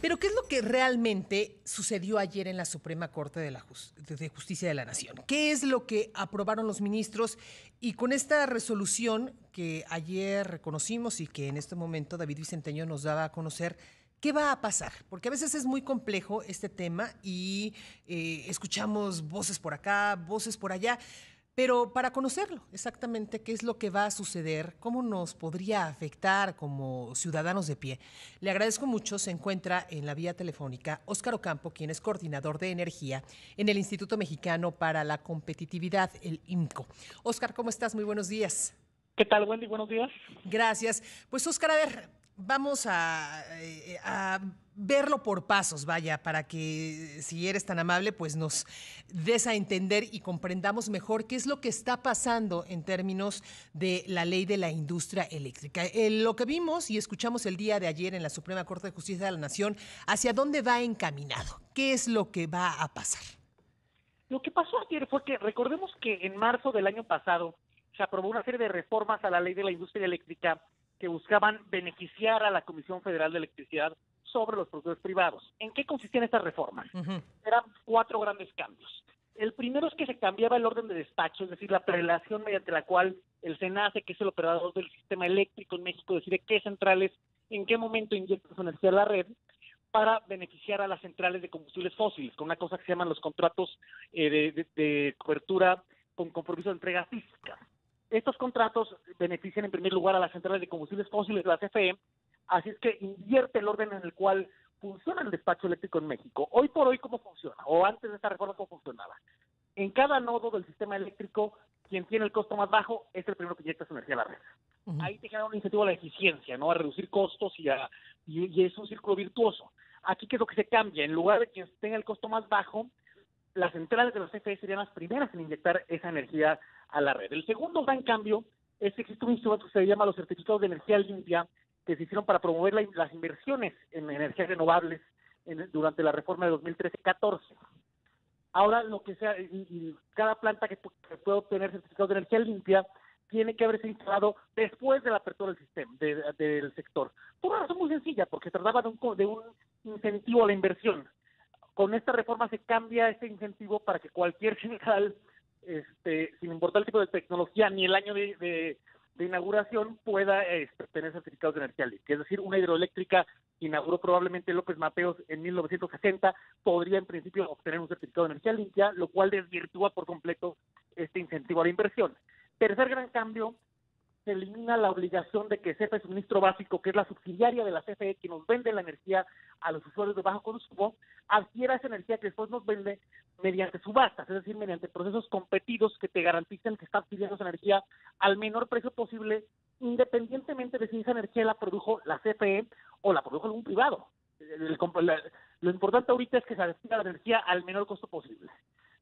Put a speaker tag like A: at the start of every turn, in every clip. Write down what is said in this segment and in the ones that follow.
A: Pero ¿qué es lo que realmente sucedió ayer en la Suprema Corte de Justicia de la Nación? ¿Qué es lo que aprobaron los ministros? Y con esta resolución que ayer reconocimos y que en este momento David Vicenteño nos daba a conocer, ¿qué va a pasar? Porque a veces es muy complejo este tema y escuchamos voces por acá, voces por allá. Pero para conocerlo exactamente qué es lo que va a suceder, cómo nos podría afectar como ciudadanos de pie, le agradezco mucho. Se encuentra en la vía telefónica Óscar Ocampo, quien es coordinador de energía en el Instituto Mexicano para la Competitividad, el IMCO. Óscar, ¿cómo estás? Muy buenos días.
B: ¿Qué tal, Wendy? Buenos días.
A: Gracias. Pues Óscar, a ver, vamos a verlo por pasos, vaya, para que, si eres tan amable, pues nos des a entender y comprendamos mejor qué es lo que está pasando en términos de la ley de la industria eléctrica. Lo que vimos y escuchamos el día de ayer en la Suprema Corte de Justicia de la Nación, ¿hacia dónde va encaminado? ¿Qué es lo que va a pasar?
B: Lo que pasó ayer fue que recordemos que en marzo del año pasado se aprobó una serie de reformas a la ley de la industria eléctrica que buscaban beneficiar a la Comisión Federal de Electricidad sobre los productores privados. ¿En qué consistían estas reformas? Eran 4 grandes cambios. El primero es que se cambiaba el orden de despacho, es decir, la prelación mediante la cual el SENACE, que es el operador del sistema eléctrico en México, decide qué centrales, en qué momento inyectan su energía a la red, para beneficiar a las centrales de combustibles fósiles, con una cosa que se llaman los contratos de cobertura con compromiso de entrega física. Estos contratos benefician en primer lugar a las centrales de combustibles fósiles, la CFE, así es que invierte el orden en el cual funciona el despacho eléctrico en México. Hoy por hoy, ¿cómo funciona? O antes de esta reforma, ¿cómo funcionaba? En cada nodo del sistema eléctrico, quien tiene el costo más bajo es el primero que inyecta su energía a la red. Ahí te genera un incentivo a la eficiencia, ¿no? A reducir costos y es un círculo virtuoso. Aquí, ¿qué es lo que se cambia? En lugar de quien tenga el costo más bajo, las centrales de los CFE serían las primeras en inyectar esa energía a la red. El segundo gran cambio es que existe un instrumento que se llama los certificados de energía limpia, que se hicieron para promover las inversiones en energías renovables durante la reforma de 2013-14. Ahora, lo que sea, y cada planta que pueda obtener certificados de energía limpia tiene que haberse instalado después de la apertura del sistema, del sector. Por una razón muy sencilla, porque se trataba de un incentivo a la inversión. Con esta reforma se cambia ese incentivo para que cualquier central, sin importar el tipo de tecnología ni el año de inauguración, pueda tener certificados de energía limpia. Es decir, una hidroeléctrica que inauguró probablemente López Mateos en 1960 podría en principio obtener un certificado de energía limpia, lo cual desvirtúa por completo este incentivo a la inversión. Tercer gran cambio, se elimina la obligación de que CFE Suministro Básico, que es la subsidiaria de la CFE que nos vende la energía a los usuarios de bajo consumo, adquiera esa energía que después nos vende mediante subastas, es decir, mediante procesos competidos que te garanticen que está adquiriendo esa energía al menor precio posible, independientemente de si esa energía la produjo la CFE o la produjo algún privado. Lo importante ahorita es que se adquiera la energía al menor costo posible.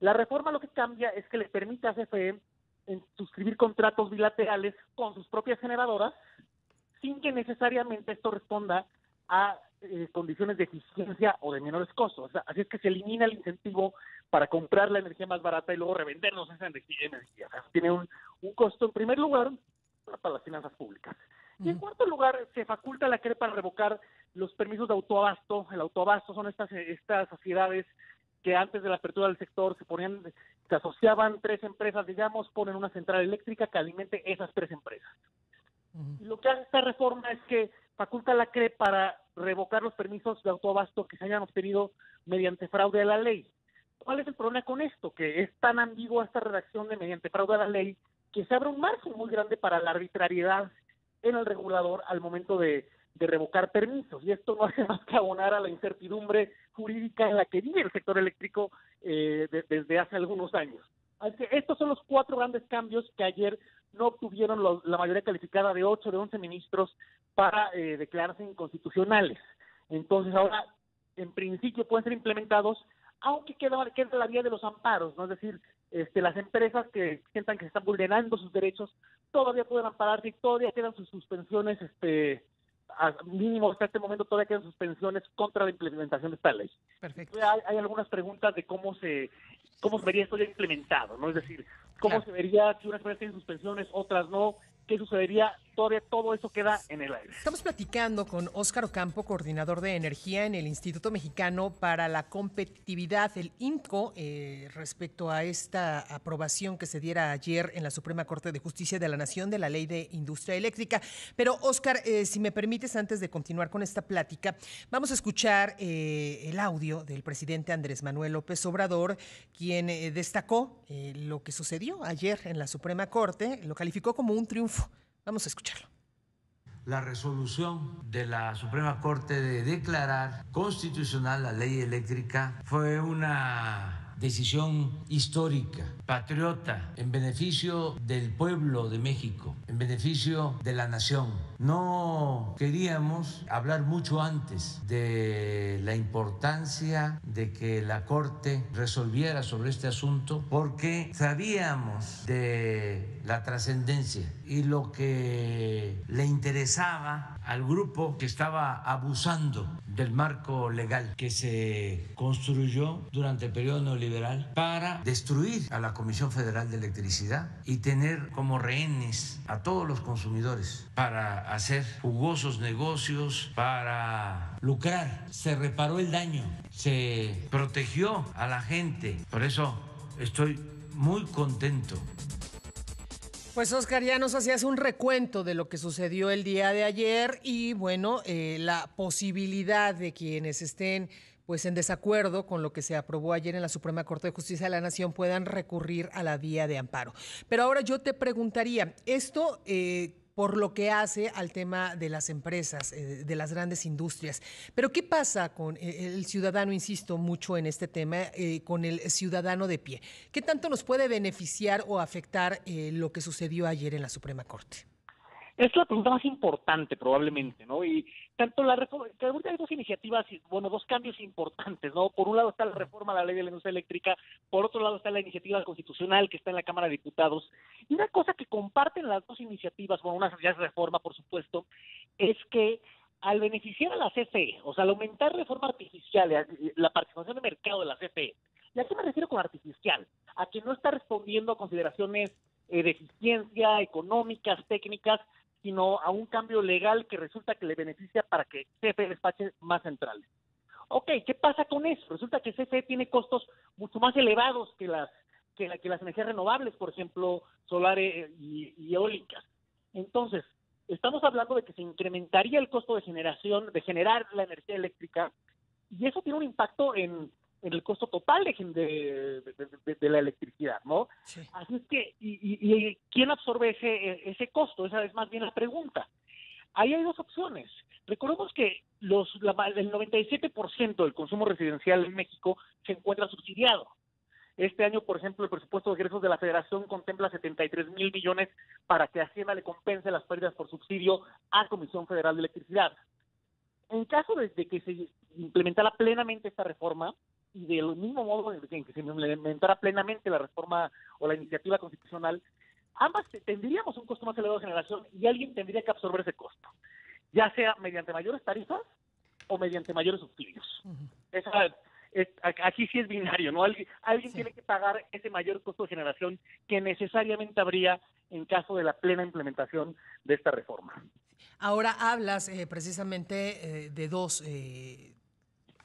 B: La reforma lo que cambia es que le permite a CFE en suscribir contratos bilaterales con sus propias generadoras sin que necesariamente esto responda a condiciones de eficiencia o de menores costos. O sea, así es que se elimina el incentivo para comprar la energía más barata y luego revendernos esa energía. O sea, tiene un costo en primer lugar para las finanzas públicas. Y en cuarto lugar, se faculta a la CRE para revocar los permisos de autoabasto. El autoabasto son estas sociedades que antes de la apertura del sector se asociaban 3 empresas, digamos, ponen una central eléctrica que alimente esas 3 empresas. Y lo que hace esta reforma es que faculta a la CRE para revocar los permisos de autoabasto que se hayan obtenido mediante fraude a la ley. ¿Cuál es el problema con esto? Que es tan ambigua esta redacción de mediante fraude a la ley que se abre un margen muy grande para la arbitrariedad en el regulador al momento de revocar permisos, y esto no hace más que abonar a la incertidumbre jurídica en la que vive el sector eléctrico desde hace algunos años. Así que estos son los 4 grandes cambios que ayer no obtuvieron la mayoría calificada de 8 de 11 ministros para declararse inconstitucionales. Entonces ahora, en principio, pueden ser implementados, aunque queda la vía de los amparos, ¿no? Es decir, las empresas que sientan que se están vulnerando sus derechos todavía pueden ampararse y todavía quedan sus suspensiones, mínimo hasta este momento todavía quedan suspensiones contra la implementación de esta ley.
A: Perfecto.
B: Hay algunas preguntas de cómo se vería esto ya implementado, ¿no? Es decir, cómo se vería si unas empresas tienen suspensiones, otras no, qué sucedería todavía todo eso queda en el aire.
A: Estamos platicando con Óscar Ocampo, coordinador de energía en el Instituto Mexicano para la Competitividad, el INCO, respecto a esta aprobación que se diera ayer en la Suprema Corte de Justicia de la Nación de la Ley de Industria Eléctrica. Pero, Óscar, si me permites, antes de continuar con esta plática, vamos a escuchar el audio del presidente Andrés Manuel López Obrador, quien destacó lo que sucedió ayer en la Suprema Corte, lo calificó como un triunfo. Vamos a escucharlo.
C: La resolución de la Suprema Corte de declarar constitucional la ley eléctrica fue una decisión histórica, patriota, en beneficio del pueblo de México, en beneficio de la nación. No queríamos hablar mucho antes de la importancia de que la Corte resolviera sobre este asunto, porque sabíamos de la trascendencia y lo que le interesaba al grupo que estaba abusando del marco legal que se construyó durante el periodo neoliberal para destruir a la Comisión Federal de Electricidad y tener como rehenes a todos los consumidores para hacer jugosos negocios, para lucrar. Se reparó el daño, se protegió a la gente. Por eso estoy muy contento.
A: Pues Óscar, ya nos hacías un recuento de lo que sucedió el día de ayer y bueno, la posibilidad de quienes estén pues en desacuerdo con lo que se aprobó ayer en la Suprema Corte de Justicia de la Nación puedan recurrir a la vía de amparo. Pero ahora yo te preguntaría, esto por lo que hace al tema de las empresas, de las grandes industrias. Pero ¿qué pasa con el ciudadano, insisto mucho en este tema, con el ciudadano de pie? ¿Qué tanto nos puede beneficiar o afectar lo que sucedió ayer en la Suprema Corte?
B: Es la pregunta más importante probablemente, ¿no? Y tanto la reforma, que ahorita hay dos iniciativas, bueno, dos cambios importantes, ¿no? Por un lado está la reforma a la ley de la industria eléctrica, por otro lado está la iniciativa constitucional que está en la Cámara de Diputados. Y una cosa que comparten las dos iniciativas, bueno, una ya es reforma, por supuesto, es que al beneficiar a la CFE, o sea, al aumentar de forma artificial la participación de mercado de la CFE, ¿y a qué me refiero con artificial? A que no está respondiendo a consideraciones de eficiencia, económicas, técnicas, sino a un cambio legal que resulta que le beneficia para que CFE despache más centrales. Ok, ¿qué pasa con eso? Resulta que CFE tiene costos mucho más elevados que las energías renovables, por ejemplo, solares y eólicas. Entonces, estamos hablando de que se incrementaría el costo de generación, de generar la energía eléctrica, y eso tiene un impacto en el costo total de la electricidad, ¿no? Sí. Así es que, ¿y quién absorbe ese costo? Esa es más bien la pregunta. Ahí hay dos opciones. Recordemos que el 97% del consumo residencial en México se encuentra subsidiado. Este año, por ejemplo, el presupuesto de egresos de la Federación contempla 73,000 millones para que Hacienda le compense las pérdidas por subsidio a Comisión Federal de Electricidad. En caso de que se implementara plenamente esta reforma, y del mismo modo en que se implementara plenamente la reforma o la iniciativa constitucional, ambas tendríamos un costo más elevado de generación y alguien tendría que absorber ese costo, ya sea mediante mayores tarifas o mediante mayores subsidios. Aquí sí es binario, ¿no? Alguien sí tiene que pagar ese mayor costo de generación que necesariamente habría en caso de la plena implementación de esta reforma.
A: Ahora hablas precisamente de dos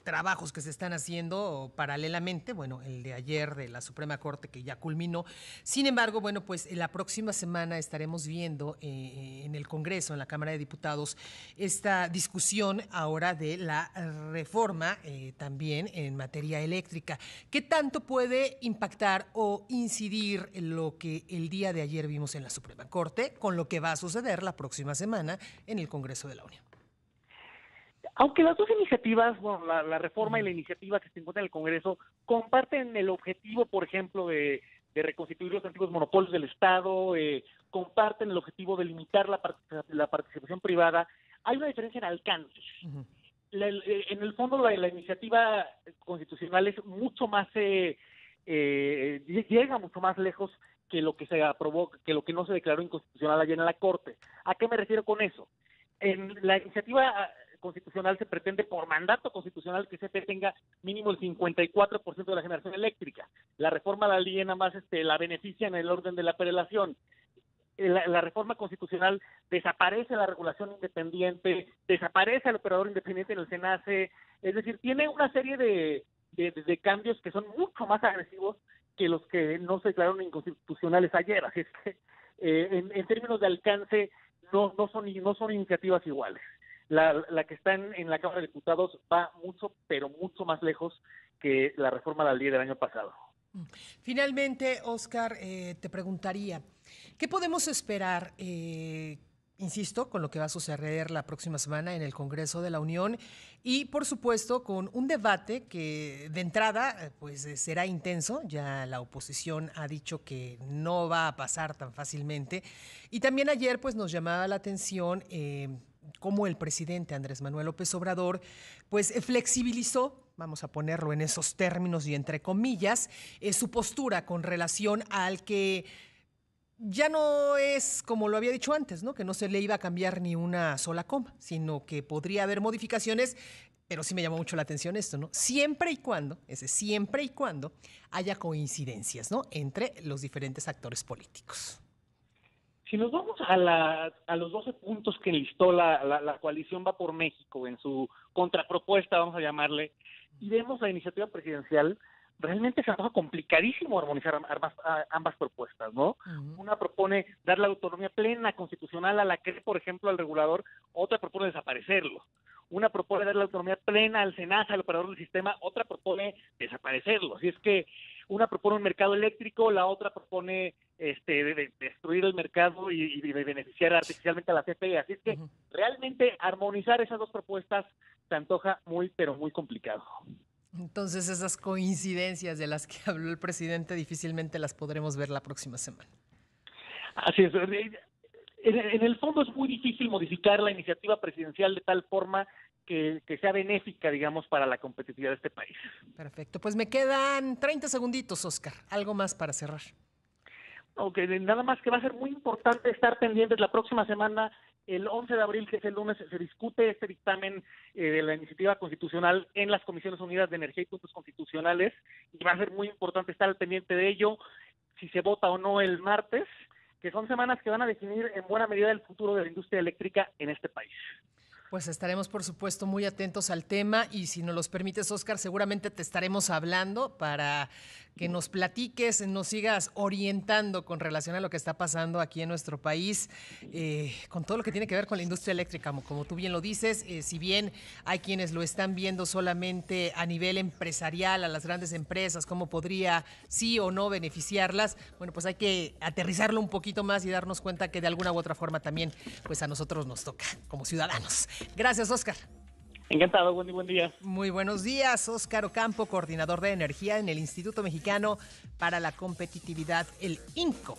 A: trabajos que se están haciendo paralelamente, bueno, el de ayer de la Suprema Corte que ya culminó. Sin embargo, bueno, pues la próxima semana estaremos viendo en el Congreso, en la Cámara de Diputados, esta discusión ahora de la reforma también en materia eléctrica. ¿Qué tanto puede impactar o incidir en lo que el día de ayer vimos en la Suprema Corte con lo que va a suceder la próxima semana en el Congreso de la Unión?
B: Aunque las dos iniciativas, bueno, la reforma y la iniciativa que se encuentra en el Congreso, comparten el objetivo, por ejemplo, de reconstituir los antiguos monopolios del Estado, comparten el objetivo de limitar la participación privada, hay una diferencia en alcance. En el fondo, la iniciativa constitucional es mucho más, llega mucho más lejos que lo que se aprobó, que lo que no se declaró inconstitucional ayer en la Corte. ¿A qué me refiero con eso? En la iniciativa constitucional se pretende por mandato constitucional que CFE tenga mínimo el 54% de la generación eléctrica. La reforma a la ley nada más la beneficia en el orden de la prelación. la reforma constitucional, desaparece la regulación independiente, desaparece el operador independiente en el SENACE, es decir, tiene una serie de cambios que son mucho más agresivos que los que no se declararon inconstitucionales ayer, así es que en términos de alcance no son iniciativas iguales. La que está en la Cámara de Diputados va mucho, pero mucho más lejos que la reforma de la ley del año pasado.
A: Finalmente, Óscar, te preguntaría, ¿qué podemos esperar, insisto, con lo que va a suceder la próxima semana en el Congreso de la Unión y, por supuesto, con un debate que de entrada pues será intenso? Ya la oposición ha dicho que no va a pasar tan fácilmente y también ayer pues nos llamaba la atención cómo el presidente Andrés Manuel López Obrador pues flexibilizó, vamos a ponerlo en esos términos y entre comillas, su postura con relación al que ya no es como lo había dicho antes, ¿no? Que no se le iba a cambiar ni una sola coma, sino que podría haber modificaciones, pero sí me llamó mucho la atención esto, ¿no? Siempre y cuando haya coincidencias, ¿no? Entre los diferentes actores políticos.
B: Si nos vamos a los 12 puntos que enlistó la coalición Va por México en su contrapropuesta, vamos a llamarle, y vemos la iniciativa presidencial, realmente se antoja complicadísimo armonizar ambas propuestas, ¿no? Uh-huh. Una propone dar la autonomía plena constitucional a la CRE, por ejemplo, al regulador, otra propone desaparecerlo. Una propone dar la autonomía plena al SENACE, al operador del sistema, otra propone desaparecerlo. Así es que una propone un mercado eléctrico, la otra propone destruir el mercado y beneficiar artificialmente a la CFE. Así es que uh-huh. Realmente armonizar esas dos propuestas se antoja muy, pero muy complicado.
A: Entonces esas coincidencias de las que habló el presidente difícilmente las podremos ver la próxima semana.
B: Así es. En el fondo es muy difícil modificar la iniciativa presidencial de tal forma que sea benéfica, digamos, para la competitividad de este país.
A: Perfecto. Pues me quedan 30 segunditos, Óscar. ¿Algo más para cerrar?
B: Okay, nada más que va a ser muy importante estar pendientes la próxima semana. El 11 de abril, que es el lunes, se discute este dictamen de la iniciativa constitucional en las Comisiones Unidas de Energía y Puntos Constitucionales, y va a ser muy importante estar al pendiente de ello, si se vota o no el martes, que son semanas que van a definir en buena medida el futuro de la industria eléctrica en este país.
A: Pues estaremos, por supuesto, muy atentos al tema y si nos los permites, Óscar, seguramente te estaremos hablando para que nos platiques, nos sigas orientando con relación a lo que está pasando aquí en nuestro país, con todo lo que tiene que ver con la industria eléctrica, como tú bien lo dices, si bien hay quienes lo están viendo solamente a nivel empresarial, a las grandes empresas, cómo podría sí o no beneficiarlas, bueno, pues hay que aterrizarlo un poquito más y darnos cuenta que de alguna u otra forma también, pues a nosotros nos toca como ciudadanos. Gracias, Óscar.
B: Encantado, buen día.
A: Muy buenos días, Óscar Ocampo, coordinador de energía en el Instituto Mexicano para la Competitividad, el INCO.